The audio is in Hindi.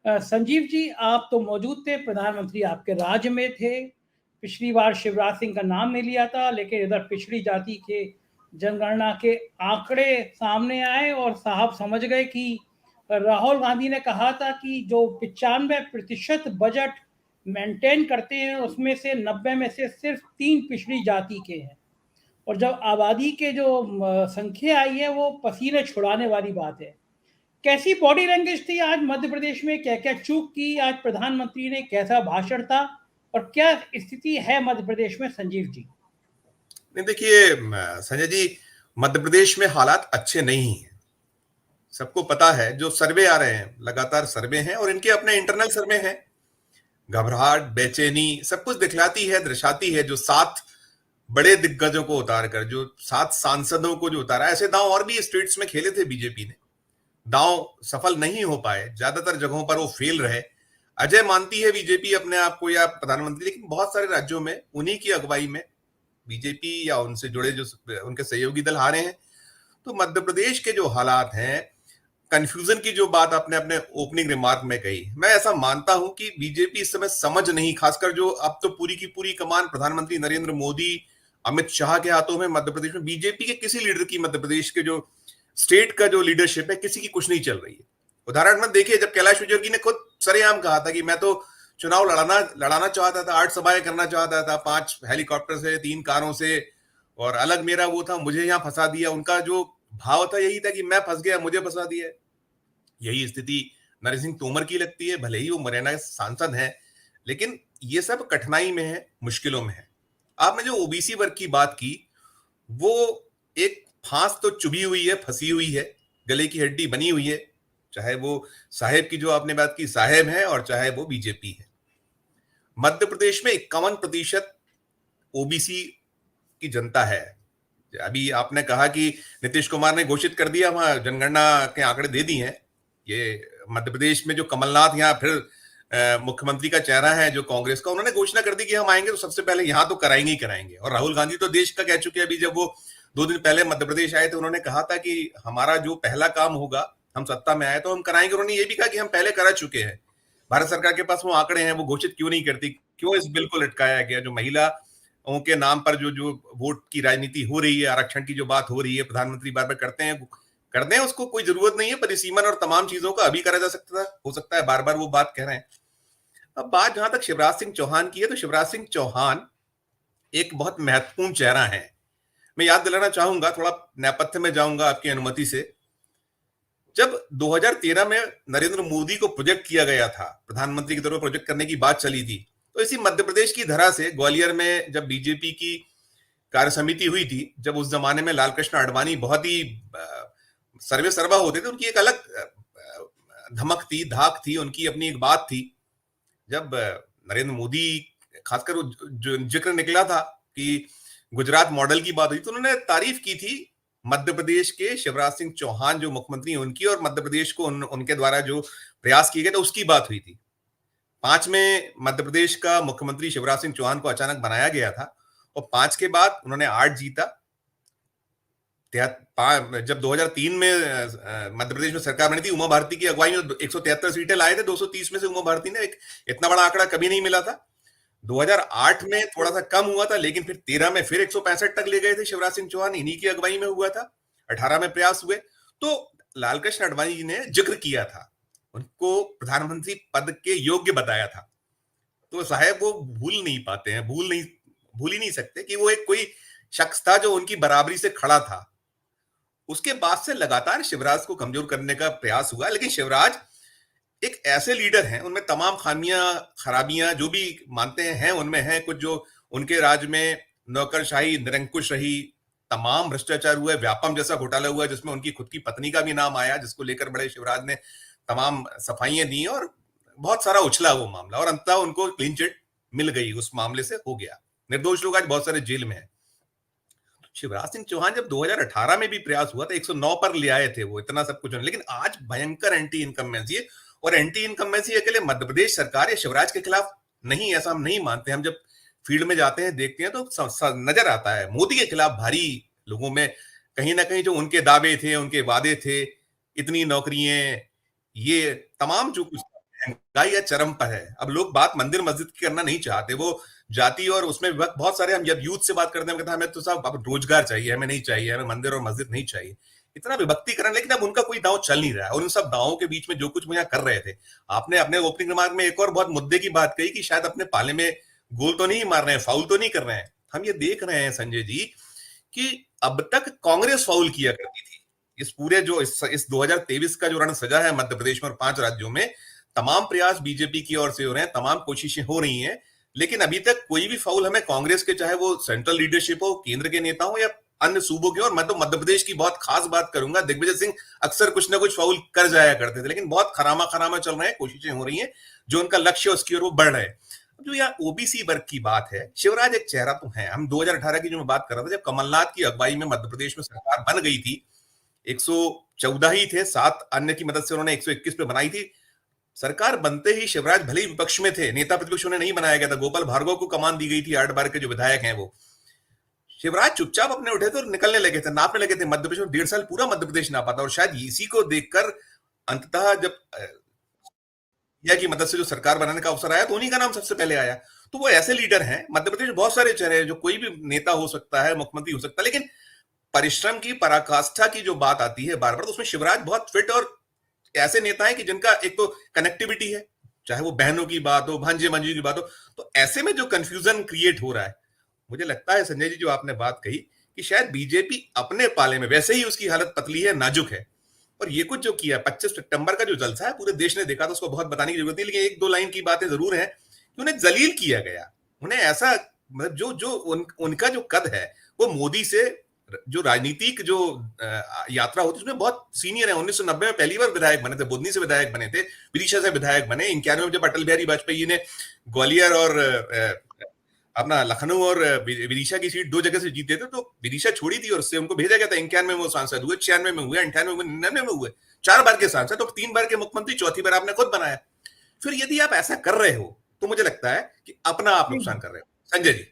संजीव जी, आप तो मौजूद थे, प्रधानमंत्री आपके राज्य में थे। पिछली बार शिवराज सिंह का नाम नहीं लिया था, लेकिन इधर पिछड़ी जाति के जनगणना के आंकड़े सामने आए और साहब समझ गए कि राहुल गांधी ने कहा था कि जो 95% बजट मेंटेन करते हैं, उसमें से 90 में से सिर्फ 3 पिछड़ी जाति के हैं। और जब आबादी के जो संख्या आई है, वो पसीने छुड़ाने वाली बात है। कैसी बॉडी लैंग्वेज थी आज मध्य प्रदेश में? क्या क्या चूक की आज प्रधानमंत्री ने? कैसा भाषण था और क्या स्थिति है मध्य प्रदेश में, संजीव जी? नहीं, देखिए संजय जी, मध्य प्रदेश में हालात अच्छे नहीं हैं। सबको पता है, जो सर्वे आ रहे हैं, लगातार सर्वे हैं और इनके अपने इंटरनल सर्वे हैं। घबराहट, बेचैनी सब कुछ दिखलाती है, दर्शाती है। जो 7 बड़े दिग्गजों को उतारकर, जो 7 सांसदों को जो उतारा, ऐसे दांव और भी स्टेट्स में खेले थे बीजेपी ने। दांव सफल नहीं हो पाए, ज्यादातर जगहों पर वो फेल रहे। अजय मानती है बीजेपी अपने आप को या प्रधानमंत्री, लेकिन बहुत सारे राज्यों में उन्हीं की अगुवाई में बीजेपी या उनसे जुड़े जो उनके सहयोगी दल हारे हैं। तो मध्य प्रदेश के जो हालात हैं, कंफ्यूजन की जो बात आपने अपने ओपनिंग रिमार्क में कही, मैं ऐसा मानता हूं कि बीजेपी इस समय समझ नहीं, खासकर जो अब तो पूरी की पूरी कमान प्रधानमंत्री नरेंद्र मोदी, अमित शाह के हाथों में मध्य प्रदेश में। बीजेपी के किसी लीडर की, मध्य प्रदेश के जो स्टेट का जो लीडरशिप है, किसी की कुछ नहीं चल रही है। उदाहरण में देखिए, जब कैलाश विजयवर्गीय ने खुद सरेआम कहा था कि मैं तो चुनाव लड़ाना चाहता था, 8 सभाएं करना चाहता था, 5 हेलीकॉप्टर से, 3 कारों से, और अलग मेरा वो था, मुझे यहां फंसा दिया। उनका जो भाव था यही था कि मैं फंस गया, मुझे फंसा दिया। यही स्थिति नरेंद्र सिंह तोमर की लगती है, भले ही वो मुरैना के सांसद हैं, लेकिन ये सब कठिनाई में है, मुश्किलों में है। आपने जो ओबीसी वर्ग की बात की, वो एक फांस तो चुभी हुई है, फंसी हुई है, गले की हड्डी बनी हुई है। चाहे वो साहेब की जो आपने बात की साहेब है, और चाहे वो बीजेपी है। मध्य प्रदेश में 51% ओबीसी की जनता है। अभी आपने कहा कि नीतीश कुमार ने घोषित कर दिया, वहां जनगणना के आंकड़े दे दिए हैं। ये मध्य प्रदेश में जो कमलनाथ यहाँ फिर मुख्यमंत्री का चेहरा है जो कांग्रेस का, उन्होंने घोषणा कर दी कि हम आएंगे तो सबसे पहले यहां तो कराएंगे ही कराएंगे। और राहुल गांधी तो देश का कह चुके हैं। अभी जब वो 2 दिन पहले मध्य प्रदेश आए थे, उन्होंने कहा था कि हमारा जो पहला काम होगा, हम सत्ता में आए तो हम कराएंगे। उन्होंने ये भी कहा कि हम पहले करा चुके हैं। भारत सरकार के पास वो आंकड़े हैं, वो घोषित क्यों नहीं करती? क्यों इस बिल को लटकाया गया? जो महिला के नाम पर जो जो वोट की राजनीति हो रही है, आरक्षण की जो बात हो रही है, प्रधानमंत्री बार बार करते हैं, उसको कोई जरूरत नहीं है। परिसीमन और तमाम चीजों का अभी करा जा सकता हो सकता है, बार बार वो बात कह रहे हैं। अब बात जहां तक शिवराज सिंह चौहान की है, तो शिवराज सिंह चौहान एक बहुत महत्वपूर्ण चेहरा है। मैं याद दिलाना चाहूंगा, थोड़ा नेपथ्य में जाऊंगा आपकी अनुमति से। जब 2013 में नरेंद्र मोदी को प्रोजेक्ट किया गया था, प्रधानमंत्री की तरफ प्रोजेक्ट करने की बात चली थी, तो इसी मध्य प्रदेश की धरा से ग्वालियर में जब बीजेपी की कार्य समिति हुई थी, जब उस जमाने में लालकृष्ण आडवाणी बहुत ही सर्वे सर्वा होते थे, उनकी एक अलग धमक थी, धाक थी, उनकी अपनी एक बात थी। जब नरेंद्र मोदी, खासकर जो जिक्र निकला था कि गुजरात मॉडल की बात हुई, तो उन्होंने तारीफ की थी मध्य प्रदेश के शिवराज सिंह चौहान जो मुख्यमंत्री हैं उनकी, और मध्य प्रदेश को उनके द्वारा जो प्रयास किए गए थे उसकी बात हुई थी। 5 में मध्य प्रदेश का मुख्यमंत्री शिवराज सिंह चौहान को अचानक बनाया गया था, और 5 के बाद उन्होंने 8 जीता। जब 2003 में मध्य प्रदेश में सरकार बनी थी, उमा भारती की अगुवाई में 173 सीटें लाए थे। 230 में से उमा भारती ने, एक इतना बड़ा आंकड़ा कभी नहीं मिला था। 2008 में थोड़ा सा कम हुआ था, लेकिन फिर 13 में फिर 165 तक ले गए थे शिवराज सिंह चौहान, इन्हीं की अगुवाई में हुआ था। 18 में प्रयास हुए, तो लालकृष्ण आडवाणी जी ने जिक्र किया था, उनको प्रधानमंत्री पद के योग्य बताया था। तो साहब वो भूल नहीं पाते हैं, भूल ही नहीं सकते कि वो एक कोई शख्स था जो उनकी बराबरी से खड़ा था। उसके बाद से लगातार शिवराज को कमजोर करने का प्रयास हुआ, लेकिन शिवराज एक ऐसे लीडर हैं, उनमें तमाम खामियां, खराबियां जो भी मानते हैं उनमें हैं कुछ। जो उनके राज में नौकरशाही निरंकुश रही, तमाम भ्रष्टाचार हुए, व्यापम जैसा घोटाला हुआ जिसमें उनकी खुद की पत्नी का भी नाम आया, जिसको लेकर बड़े शिवराज ने तमाम सफाइयां दी, और बहुत सारा उछला वो मामला, और अंततः उनको क्लीन चिट मिल गई, उस मामले से हो गया। निर्दोष लोग आज बहुत सारे जेल में हैं। शिवराज सिंह चौहान जब 2018 में भी प्रयास हुआ था, 109 पर ले आए थे वो, इतना सब कुछ, लेकिन आज भयंकर एंटी इनकम्बेंसी है। और एंटी इनकम्बेंसी अकेले मध्य प्रदेश सरकार या शिवराज के खिलाफ नहीं, ऐसा हम नहीं मानते। हम जब फील्ड में जाते हैं, देखते हैं, तो नजर आता है मोदी के खिलाफ भारी लोगों में कहीं ना कहीं जो उनके दावे थे, उनके वादे थे, इतनी नौकरियां, ये तमाम जो कुछ महंगाई या चरम पर है। अब लोग बात मंदिर मस्जिद की करना नहीं चाहते, वो जाति और उसमें बहुत सारे, हम जब यूथ से बात करते हैं कहते हैं हमें तो साहब अब रोजगार चाहिए, हमें नहीं चाहिए, हमें मंदिर और मस्जिद नहीं चाहिए, इतना विभक्तिकरण। लेकिन अब उनका कोई दांव चल नहीं रहा है, और उन सब दावों के बीच में जो कुछ वो यहाँ कर रहे थे, आपने अपने ओपनिंग रिमार्क में एक और बहुत मुद्दे की बात कही कि शायद अपने पाले में गोल तो नहीं मार रहे हैं, फाउल तो नहीं कर रहे हैं। हम ये देख रहे हैं संजय जी कि अब तक कांग्रेस फाउल किया करती थी। इस पूरे जो इस 2023 का जो रण सजा है मध्य प्रदेश में और 5 राज्यों में, तमाम प्रयास बीजेपी की ओर से हो रहे हैं, तमाम कोशिशें हो रही हैं, लेकिन अभी तक कोई भी फाउल हमें कांग्रेस के, चाहे वो सेंट्रल लीडरशिप हो, केंद्र के नेता हो या अन्य सूबों के, और मैं तो मध्य प्रदेश की बहुत खास बात करूंगा, दिग्विजय सिंह अक्सर कुछ ना कुछ फाउल कर जाया करते थे, लेकिन बहुत खरामा खरामा चल रहे हैं, कोशिशें हो रही हैं, जो उनका लक्ष्य उसकी ओर वो बढ़ रहे हैं। जो यहाँ ओबीसी वर्ग की बात है, शिवराज एक चेहरा तो है। हम 2018 की जो मैं बात कर रहा था, जब कमलनाथ की अगुवाई में मध्य प्रदेश में सरकार बन गई थी, 114 ही थे, 7 अन्य की मदद से उन्होंने 121 पे बनाई थी। सरकार बनते ही शिवराज भले ही विपक्ष में थे, नेता प्रतिपक्ष उन्हें नहीं बनाया गया था, गोपाल भार्गव को कमान दी गई थी, 8 बार के जो विधायक हैं वो। शिवराज चुपचाप अपने उठे थे और निकलने लगे थे, नापने लगे थे। मध्य प्रदेश में 1.5 साल पूरा मध्य प्रदेश नापा था, और शायद इसी को देखकर अंततः जब की मदद से जो सरकार बनाने का अवसर आया तो उन्हीं का नाम सबसे पहले आया। तो वो ऐसे लीडर हैं, मध्य प्रदेश में बहुत सारे चेहरे हैं, जो कोई भी नेता हो सकता है, मुख्यमंत्री हो सकता है, लेकिन परिश्रम की, पराकाष्ठा की जो बात आती है बार बार, तो उसमें शिवराज बहुत फिट और ऐसे नेता हैं कि जिनका एक तो कनेक्टिविटी है, चाहे वो बहनों की बात हो, भांजे भांजी की बात हो। तो ऐसे में जो कंफ्यूजन क्रिएट हो रहा है, मुझे लगता है संजय जी जो आपने बात कही कि शायद बीजेपी अपने पाले में, वैसे ही उसकी हालत पतली है, नाजुक है, और ये कुछ जो किया 25 सितंबर का जो जलसा है पूरे देश ने देखा, तो उसको बहुत बताने की जरूरत नहीं, लेकिन एक दो लाइन की बातें जरूर है कि उन्हें जलील किया गया। उन्हें ऐसा, मतलब उनका जो कद है वो मोदी से, जो राजनीतिक जो यात्रा होती है उसमें बहुत सीनियर है। 1990 में पहली बार विधायक बने थे, बुधनी से विधायक बने थे, विदिशा से विधायक बने। 91 में जब अटल बिहारी वाजपेयी ने ग्वालियर और अपना लखनऊ और विदिशा की सीट 2 जगह से जीते थे, तो विदिशा छोड़ी थी और उससे उनको भेजा गया था। 91 में वो सांसद हुए, 96 में हुए, 98 में, 99 में हुए, 4 बार के सांसद, तो 3 बार के मुख्यमंत्री, चौथी बार आपने खुद बनाया। फिर यदि आप ऐसा कर रहे हो तो मुझे लगता है कि अपना आप नुकसान कर रहे हो। संजय जी।